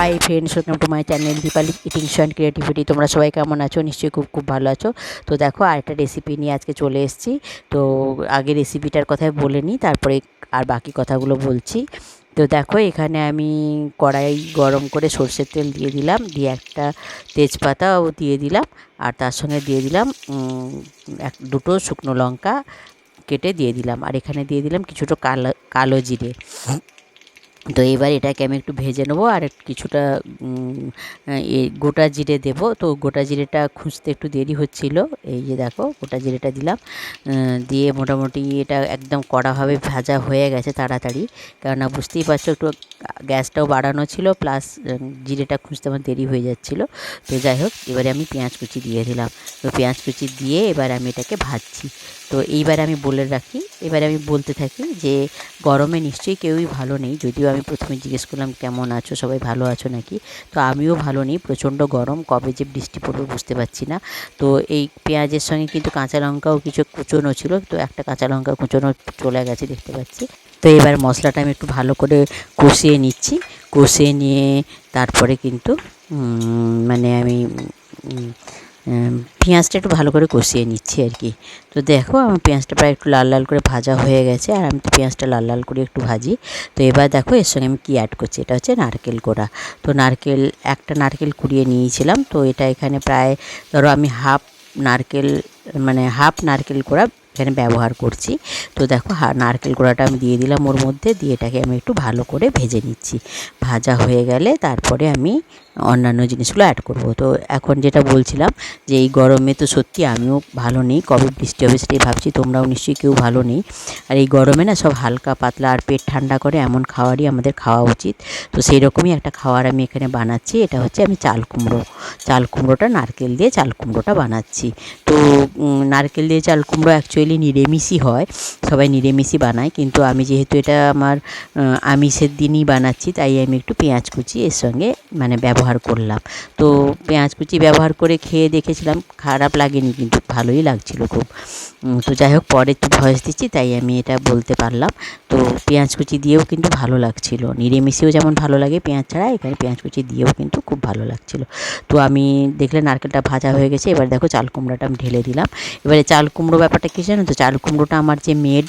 Hi friends, welcome to my channel Dipali eating show and creativity. তোমরা সবাই কেমন আছো? নিশ্চয়ই খুব ভালো আছো। তো দেখো, আরেকটা রেসিপি নিয়ে আজকে চলে এসেছি। তো আগে রেসিপিটার কথাই বলে নিই, তারপরে আর বাকি কথাগুলো বলছি। তো দেখো, এখানে আমি কড়াই গরম করে সর্ষের তেল দিয়ে দিলাম, দিয়ে একটা তেজপাতাও দিয়ে দিলাম, আর তার সঙ্গে দিয়ে দিলাম দুটো শুকনো লঙ্কা কেটে দিয়ে দিলাম, আর এখানে দিয়ে দিলাম কিছুটা কালো জিরে। তো এবার এটাকে আমি একটু ভেজে নেবো, আর কিছুটা গোটা জিরে দেব। তো গোটা জিরেটা খুঁজতে একটু দেরি হচ্ছিল। এই যে দেখো, গোটা জিরেটা দিলাম, দিয়ে মোটামুটি এটা একদম কড়াভাবে ভাজা হয়ে গেছে তাড়াতাড়ি, কেননা বুঝতেই পারছো একটু গ্যাসটাও বাড়ানো ছিল, প্লাস জিরেটা খুঁজতে আমার দেরি হয়ে যাচ্ছিল। তো যাই হোক, এবারে আমি পেঁয়াজ কুচি দিয়ে দিলাম। তো পেঁয়াজ কুচি দিয়ে এবার আমি এটাকে ভাজছি। তো এইবার আমি বলে রাখি, এবারে আমি বলতে থাকি যে গরমে নিশ্চয়ই কেউই ভালো নেই। যদিও আমি প্রথমে জিজ্ঞেস করলাম কেমন আছো, সবাই ভালো আছো নাকি। তো আমিও ভালো নেই, প্রচণ্ড গরম, কবে যে বৃষ্টি পড়বে বুঝতে পারছি না। তো এই পেঁয়াজের সঙ্গে কিন্তু কাঁচা লঙ্কাও কিছু কুচোনো ছিল, তো একটা কাঁচা লঙ্কা কুচোনো চলে গেছে দেখতে পাচ্ছি। তো এবার মশলাটা আমি একটু ভালো করে কষিয়ে নিচ্ছি। কষিয়ে নিয়ে তারপরে কিন্তু মানে আমি পেঁয়াজটা একটু ভালো করে কষিয়ে নিচ্ছি আর কি। তো দেখো, আমার পেঁয়াজটা প্রায় একটু লাল লাল করে ভাজা হয়ে গেছে, আর আমি তো পেঁয়াজটা লাল লাল করে একটু ভাজি। তো এবার দেখো, এর সঙ্গে আমি কী অ্যাড করছি, এটা হচ্ছে নারকেল কোড়া। তো একটা নারকেল কুড়িয়ে নিয়েছিলাম। তো এটা এখানে প্রায় ধরো আমি হাফ নারকেল কোড়া এখানে ব্যবহার করছি। তো দেখো, নারকেল কোড়াটা আমি দিয়ে দিলাম ওর মধ্যে, দিয়ে এটাকে আমি একটু ভালো করে ভেজে নিচ্ছি। ভাজা হয়ে গেলে তারপরে আমি অন্যান্য জিনিসগুলো অ্যাড করব। তো এখন যেটা বলছিলাম যে এই গরমে তো সত্যি আমিও ভালো নেই, কবে বৃষ্টি হবে সেটাই ভাবছি। তোমরাও নিশ্চয়ই কেউ ভালো নেই। আর এই গরমে না সব হালকা পাতলা আর পেট ঠান্ডা করে এমন খাবারই আমাদের খাওয়া উচিত। তো সেই রকমই একটা খাবার আমি এখানে বানাচ্ছি। এটা হচ্ছে আমি চাল কুমড়োটা নারকেল দিয়ে চাল কুমড়োটা বানাচ্ছি। তো নারকেল দিয়ে চাল কুমড়ো অ্যাকচুয়ালি নিরামিষই হয়, সবাই নিরামিষই বানায়, কিন্তু আমি যেহেতু এটা আমার আমিষের দিনই বানাচ্ছি, তাই আমি একটু পেঁয়াজ কুচি এর সঙ্গে ব্যবহার করলাম। তো পেঁয়াজ কুচি ব্যবহার করে খেয়ে দেখেছিলাম, খারাপ লাগেনি, কিন্তু ভালোই লাগছিল খুব। তো যাই হোক, পরে একটু ভয়েস দিচ্ছি তাই আমি এটা বলতে পারলাম। তো পেঁয়াজ কুচি দিয়েও কিন্তু ভালো লাগছিল, নিরামিষেও যেমন ভালো লাগে পেঁয়াজ ছাড়া, এখানে পেঁয়াজ কুচি দিয়েও কিন্তু খুব ভালো লাগছিল। তো আমি দেখলে নারকেলটা ভাজা হয়ে গেছে, এবার দেখো চাল কুমড়োটা আমি ঢেলে দিলাম। এবারে চাল কুমড়ো ব্যাপারটা কী জানো তো, চাল কুমড়োটা আমার যে মেড,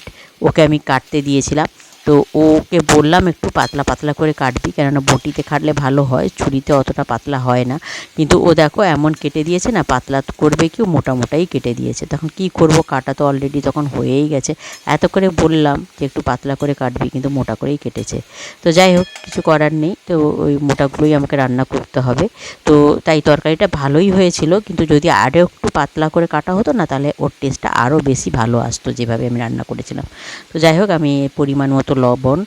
ওকে আমি কাটতে দিয়েছিলাম। তো ওকে বললাম একটু পাতলা পাতলা করে কাটবি, কেননা বটিতে কাটলে ভালো হয়, ছুরিতে অতটা পাতলা হয় না। কিন্তু ও দেখো এমন কেটে দিয়েছে না, পাতলা করবে কি, মোটাই কেটে দিয়েছে। তখন কি করব, কাটা তো অলরেডি তখন হয়েই গেছে। এত করে বললাম যে একটু পাতলা করে কাটবি, কিন্তু মোটা করেই কেটেছে। তো যাই হোক, কিছু করার নেই, তো ওই মোটাগুলোই আমাকে রান্না করতে হবে। তো তাই তরকারিটা ভালোই হয়েছিল, কিন্তু যদি আরও একটু পাতলা করে কাটা হতো না, তাহলে ওর টেস্টটা আরও বেশি ভালো আসতো যেভাবে আমি রান্না করেছিলাম। তো যাই হোক, আমি পরিমাণ মতো লবণ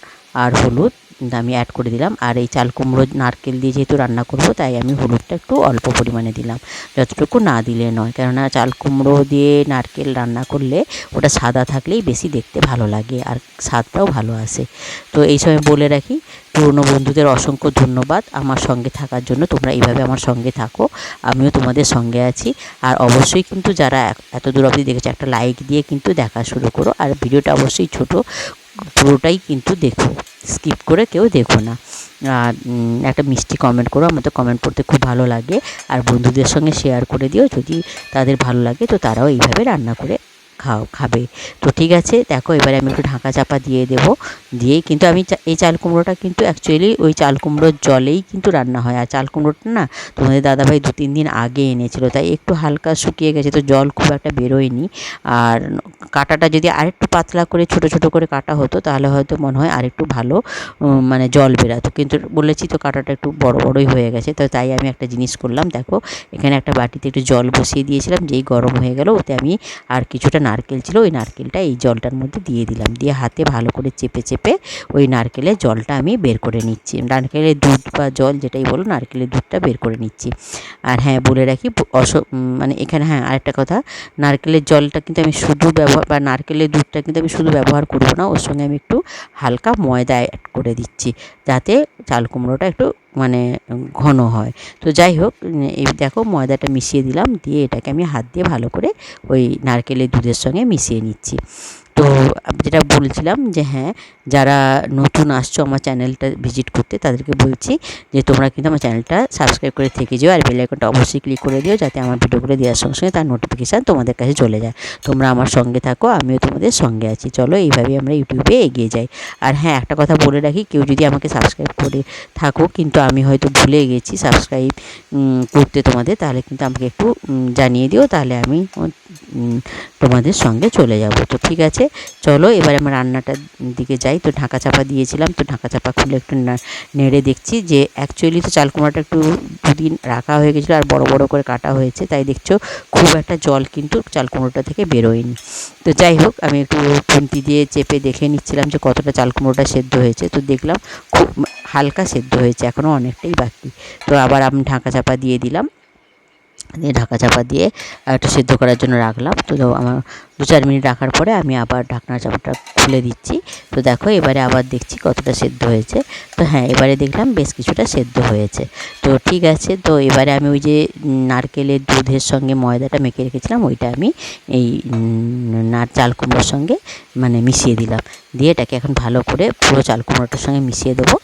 আর হলুদ আমি অ্যাড করে দিলাম। আর এই চাল কুমড়ো নারকেল দিয়ে যেহেতু রান্না করব, তাই আমি হলুদটা একটু অল্প পরিমাণে দিলাম, যতটুকু না দিলে নয়, কেননা চাল কুমড়ো দিয়ে নারকেল রান্না করলে ওটা সাদা থাকলেই বেশি দেখতে ভালো লাগে, আর স্বাদটাও ভালো আসে। তো এই সময় বলে রাখি, পুরনো বন্ধুদের অসংখ্য ধন্যবাদ আমার সঙ্গে থাকার জন্য। তোমরা এইভাবে আমার সঙ্গে থাকো, আমিও তোমাদের সঙ্গে আছি। আর অবশ্যই কিন্তু যারা এত দূর অবধি দেখেছে, একটা লাইক দিয়ে কিন্তু দেখা শুরু করো। আর ভিডিওটা অবশ্যই ছোট, পুরোটাই কিন্তু দেখো, স্কিপ করে কেউ দেখো না। আর একটা মিষ্টি কমেন্ট করো, আমার তো কমেন্ট পড়তে খুব ভালো লাগে। আর বন্ধুদের সঙ্গে শেয়ার করে দিও, যদি তাদের ভালো লাগে তো তারাও এইভাবে রান্না করে খাবে। তো ঠিক আছে, দেখো এবারে আমি একটু ঢাকা চাপা দিয়ে দেবো। দিয়েই কিন্তু আমি এই চাল কুমড়োটা কিন্তু অ্যাকচুয়ালি ওই চাল কুমড়োর জলেই কিন্তু রান্না হয়। আর চাল কুমড়োটা না তোমাদের দাদাভাই 2-3 দিন আগে এনেছিল, তাই একটু হালকা শুকিয়ে গেছে, তো জল খুব একটা বেরোয়নি। আর কাটাটা যদি আরেকটু পাতলা করে ছোট ছোট করে কাটা হতো, তাহলে হয়তো মনে হয় আরেকটু ভালো জল বেরাতো, কিন্তু বলেছি তো কাটাটা একটু বড়ই হয়ে গেছে। তো তাই আমি একটা জিনিস করলাম, দেখো এখানে একটা বাটিতে একটু জল বসিয়ে দিয়েছিলাম, যেই গরম হয়ে গেল, ওতে আমি আর কিছুটা নারকেল ছিল, ওই নারকেলটা এই জলটার মধ্যে দিয়ে দিলাম, দিয়ে হাতে ভালো করে চেপে চেপে ওই নারকেলের জলটা আমি বের করে নিচ্ছি। নারকেলের দুধ বা জল যেটাই বলো, নারকেলের দুধটা বের করে নিচ্ছি। আর হ্যাঁ, বলে রাখি, এখানে হ্যাঁ আরেকটা কথা, নারকেলের জলটা কিন্তু আমি শুধু বা নারকেলের দুধটা কিন্তু আমি শুধু ব্যবহার করব না, ওর সঙ্গে আমি একটু হালকা ময়দা অ্যাড করে দিচ্ছি, যাতে চাল কুমড়োটা একটু মানে ঘন হয়। তো যাই হোক, এই দেখো ময়দাটা মিশিয়ে দিলাম, দিয়ে এটাকে আমি হাত দিয়ে ভালো করে ওই নারকেলের দুধের সঙ্গে মিশিয়ে নিচ্ছি। তো যেটা বলছিলাম যে হ্যাঁ, যারা নতুন আসছো আমার চ্যানেলটা ভিজিট করতে, তাদেরকে বলছি যে তোমরা কিন্তু আমার চ্যানেলটা সাবস্ক্রাইব করে থেকে যেও, আর বেল আইকনটা অবশ্যই ক্লিক করে দিও, যাতে আমার ভিডিওগুলো দেওয়ার সঙ্গে সঙ্গে তার নোটিফিকেশান তোমাদের কাছে চলে যায়। তোমরা আমার সঙ্গে থাকো, আমিও তোমাদের সঙ্গে আছি। চলো এইভাবেই আমরা ইউটিউবে এগিয়ে যাই। আর হ্যাঁ, একটা কথা বলে রাখি, কেউ যদি আমাকে সাবস্ক্রাইব করে থাকো কিন্তু আমি হয়তো ভুলে গেছি সাবস্ক্রাইব করতে তোমাদের, তাহলে কিন্তু আমাকে একটু জানিয়ে দিও, তাহলে আমি তোমাদের সঙ্গে চলে যাব। তো ঠিক আছে, চলো এবার আমার রান্নাটার দিকে যাই। তো ঢাকা চাপা দিয়েছিলাম, তো ঢাকা চাপা খুলে একটু নেড়ে দেখছি যে অ্যাকচুয়ালি তো চাল কুমড়োটা একটু দুদিন রাখা হয়ে গেছিলো আর বড় বড় করে কাটা হয়েছে, তাই দেখছো খুব একটা জল কিন্তু চাল কুমড়োটা থেকে বেরোয়নি। তো যাই হোক, আমি একটু খুন্তি দিয়ে চেপে দেখে নিচ্ছিলাম যে কতটা চাল কুমড়োটা সেদ্ধ হয়েছে। তো দেখলাম খুব হালকা সেদ্ধ হয়েছে, এখনও অনেকটাই বাকি। তো আবার আমি ঢাকা চাপা দিয়ে দিলাম, দিয়ে ঢাকা চাপা দিয়ে একটু সেদ্ধ করার জন্য রাখলাম। তো আমার 2-4 মিনিট রাখার পরে আমি আবার ঢাকনা চাপাটা খুলে দিচ্ছি। তো দেখো এবারে আবার দেখছি কতটা সেদ্ধ হয়েছে। তো হ্যাঁ, এবারে দেখলাম বেশ কিছুটা সেদ্ধ হয়েছে। তো ঠিক আছে, তো এবারে আমি ওই যে নারকেলের দুধের সঙ্গে ময়দাটা মেখে রেখেছিলাম, ওইটা আমি এই চাল কুমড়োর সঙ্গে মানে মিশিয়ে দিলাম। দিয়ে এটাকে এখন ভালো করে পুরো চাল কুমড়োটার সঙ্গে মিশিয়ে দেবো।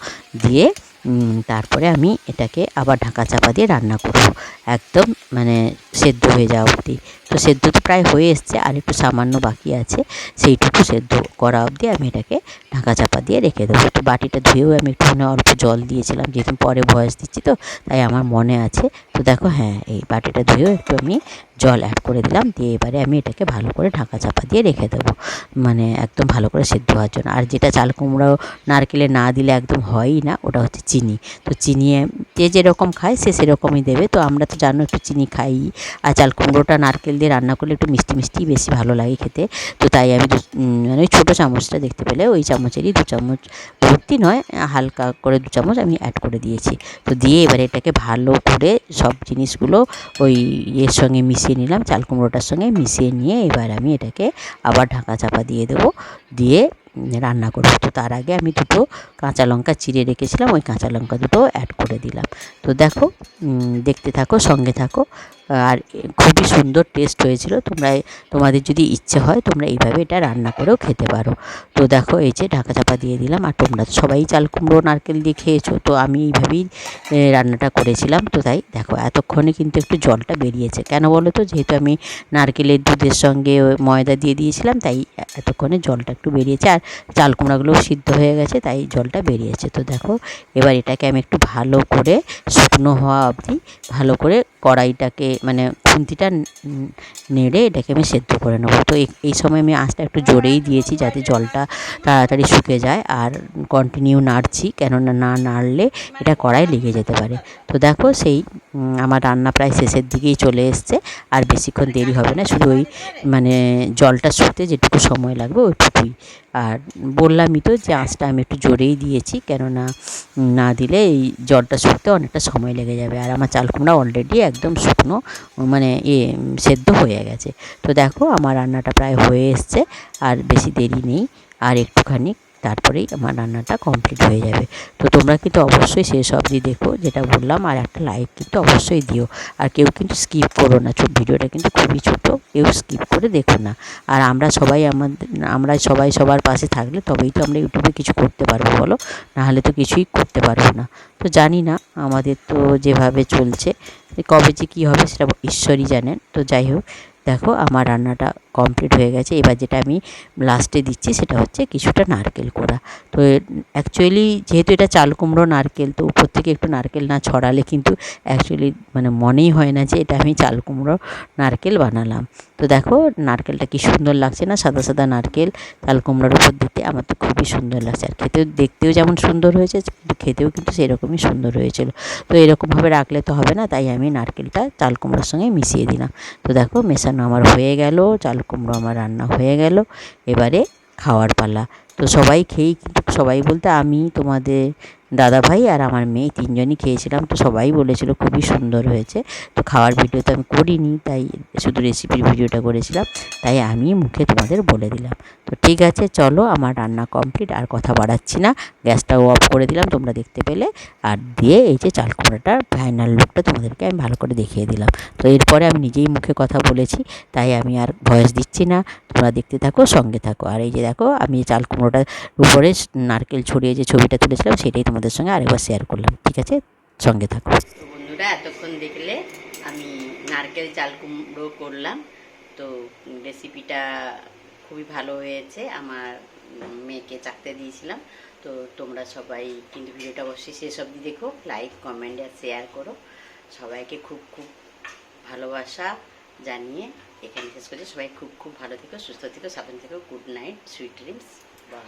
দিয়ে তারপরে আমি এটাকে আবার ঢাকা চাপা দিয়ে রান্না করব, একদম মানে সেদ্ধ হয়ে যাওয়া অবধি। তো সেদ্ধ তো প্রায় হয়ে এসছে, আর একটু সামান্য বাকি আছে, সেইটুকু সেদ্ধ করা অবধি আমি এটাকে ঢাকা চাপা দিয়ে রেখে দেবো। তো বাটিটা ধুয়েও আমি একটুখানি অল্প জল দিয়েছিলাম, যেহেতু পরে ভয়েস দিচ্ছি তো তাই আমার মনে আছে। তো দেখো হ্যাঁ, এই বাটিটা ধুয়েও একটু আমি জল অ্যাড করে দিলাম, দিয়ে এবারে আমি এটাকে ভালো করে ঢাকা চাপা দিয়ে রেখে দেবো, মানে একদম ভালো করে সেদ্ধ হওয়ার জন্য। আর যেটা চাল কুমড়ো নারকেলে না দিলে একদম হয়ই না, ওটা হচ্ছে চিনি। তো চিনি যে যেরকম খায় সে সেরকমই দেবে। তো আমরা তো জানো একটু চিনি খাই, আর চাল কুমড়োটা নারকেল দিয়ে রান্না করলে একটু মিষ্টি মিষ্টি বেশি ভালো লাগে খেতে। তো তাই আমি মানে ওই ছোটো চামচটা দেখতে পেলে ওই চামচেরই 2 চামচ, ভর্তি নয়, হালকা করে 2 চামচ আমি অ্যাড করে দিয়েছি। তো দিয়ে এবারে এটাকে ভালো করে সব জিনিসগুলো ওই এর সঙ্গে মিশিয়ে নিলাম, চাল কুমড়োটার সঙ্গে মিশিয়ে নিয়ে এবার আমি এটাকে আবার ঢাকা চাপা দিয়ে দেবো, দিয়ে রান্না করব। তো তার আগে আমি 2টো কাঁচা লঙ্কা চিড়ে রেখেছিলাম, ওই কাঁচা লঙ্কা 2টো অ্যাড করে দিলাম। তো দেখো, দেখতে থাকো, সঙ্গে থাকো। আর খুবই সুন্দর টেস্ট হয়েছিল। তোমাদের যদি ইচ্ছে হয় তোমরা এইভাবে এটা রান্না করেও খেতে পারো। তো দেখো এই যে ঢাকা চাপা দিয়ে দিলাম, আর তোমরা তো সবাই চাল কুমড়ো নারকেল দিয়ে খেয়েছো, তো আমি এইভাবেই রান্নাটা করেছিলাম। তো তাই দেখো এতক্ষণে কিন্তু একটু জলটা বেরিয়েছে, কেন বলো তো, যেহেতু আমি নারকেলের দুধের সঙ্গে ময়দা দিয়ে দিয়েছিলাম, তাই এতক্ষণে জলটা একটু বেরিয়েছে, আর চাল কুমড়াগুলোও সিদ্ধ হয়ে গেছে, তাই জলটা বেরিয়েছে। তো দেখো এবার এটাকে আমি একটু ভালো করে শুকনো হওয়া অবধি ভালো করে কড়াইটাকে মানে খুন্তিটা নেড়ে এটাকে আমি সেদ্ধ করে নেবো। তো এই সময় আমি আঁচটা একটু জোরেই দিয়েছি, যাতে জলটা তাড়াতাড়ি শুকে যায়, আর কন্টিনিউ নাড়ছি, কেননা না নাড়লে এটা কড়াই লেগে যেতে পারে। তো দেখো সেই আমার রান্না প্রায় শেষের দিকেই চলে এসছে, আর বেশিক্ষণ দেরি হবে না, শুধু ওই মানে জলটা শুকতে যেটুকু সময় লাগবে ওইটুকুই। আর বললামই তো যে আঁচটা আমি একটু জোরেই দিয়েছি, কেননা না দিলে এই জলটা শুকতে অনেকটা সময় লেগে যাবে। আর আমার চাল কুমড়া অলরেডি একদম শুকনো, মানে সেদ্ধ হয়ে গেছে। তো দেখো আমার রান্নাটা প্রায় হয়ে এসছে, আর বেশি দেরি নেই, আর একটুখানি তারপরেই আমার রান্নাটা কমপ্লিট হয়ে যাবে। তো তোমরা কিন্তু অবশ্যই শেষ অবধি দেখো, যেটা বললাম, আর একটা লাইক কিন্তু অবশ্যই দিও। আর কেউ কিন্তু স্কিপ করো না, ভিডিওটা কিন্তু খুবই ছোটো, কেউ স্কিপ করে দেখো না। আর আমরা সবাই সবার পাশে থাকলে তবেই তো আমরা ইউটিউবে কিছু করতে পারবো, বলো, নাহলে তো কিছুই করতে পারবো না। তো জানি না, আমাদের তো যেভাবে চলছে কবে যে কী হবে সেটা ঈশ্বরই জানেন। তো যাই হোক, দেখো আমার রান্নাটা কমপ্লিট হয়ে গেছে। এবার যেটা আমি লাস্টে দিচ্ছি সেটা হচ্ছে কিছুটা নারকেল কোড়া। তো অ্যাকচুয়ালি যেহেতু এটা চাল কুমড়ো নারকেল, তো উপর থেকে একটু নারকেল না ছড়ালে কিন্তু অ্যাকচুয়ালি মানে মনেই হয় না যে এটা আমি চাল কুমড়ো নারকেল বানালাম। তো দেখো নারকেলটা কি সুন্দর লাগছে না, সাদা সাদা নারকেল চাল কুমড়োর উপর দিতে, আমার তো খুবই সুন্দর লাগছে। আর দেখতেও যেমন সুন্দর হয়েছে, খেতেও কিন্তু সেরকমই সুন্দর হয়েছিল। তো এরকমভাবে রাখলে তো হবে না, তাই আমি নারকেলটা চাল কুমড়োর সঙ্গে মিশিয়ে দিলাম। তো দেখো মেশানো আমার হয়ে গেল, চাল কুমড়ো আমার রান্না হয়ে গেল, এবারে খাওয়ার পালা। তো সবাই খেয়েই কিন্তু, সবাই বলতে আমি, তোমাদের দাদা ভাই আর আমার মেয়ে তিনজনই খেয়েছিলাম, তো সবাই বলেছিল খুবই সুন্দর হয়েছে। তো খাওয়ার ভিডিও তো আমি করিনি, তাই শুধু রেসিপির ভিডিওটা করেছিলাম, তাই আমি মুখে তোমাদের বলে দিলাম। তো ঠিক আছে, চলো আমার রান্না কমপ্লিট, আর কথা বাড়াচ্ছি না, গ্যাসটাও অফ করে দিলাম, তোমরা দেখতে পেলে। আর দিয়ে এই যে চাল কুমড়োটার ফাইনাল লুকটা তোমাদেরকে আমি ভালো করে দেখিয়ে দিলাম। তো এরপরে আমি নিজেই মুখে কথা বলেছি, তাই আমি আর ভয়েস দিচ্ছি না, তোমরা দেখতে থাকো, সঙ্গে থাকো। আর এই যে দেখো, আমি চাল কুমড়োটার উপরে নারকেল ছড়িয়ে যে ছবিটা তুলেছিলাম, সেটাই তোমাদের সঙ্গে আরেকবার শেয়ার করলাম। ঠিক আছে, সঙ্গে থাকো। তো বন্ধুরা, এতক্ষণ দেখলে আমি নারকেল চাল কুমড়ো করলাম। তো রেসিপিটা খুবই ভালো হয়েছে, আমার মেয়েকে চাকতে দিয়েছিলাম। তো তোমরা সবাই কিন্তু ভিডিওটা অবশ্যই শেষ অবধি দেখো, লাইক কমেন্ট আর শেয়ার করো। সবাইকে খুব খুব ভালোবাসা জানিয়ে এখানে শেষ করছি। সবাই খুব খুব ভালো থেকো, সুস্থ থেকো, সাবধান থেকো। গুড নাইট, সুইট ড্রিমস, বা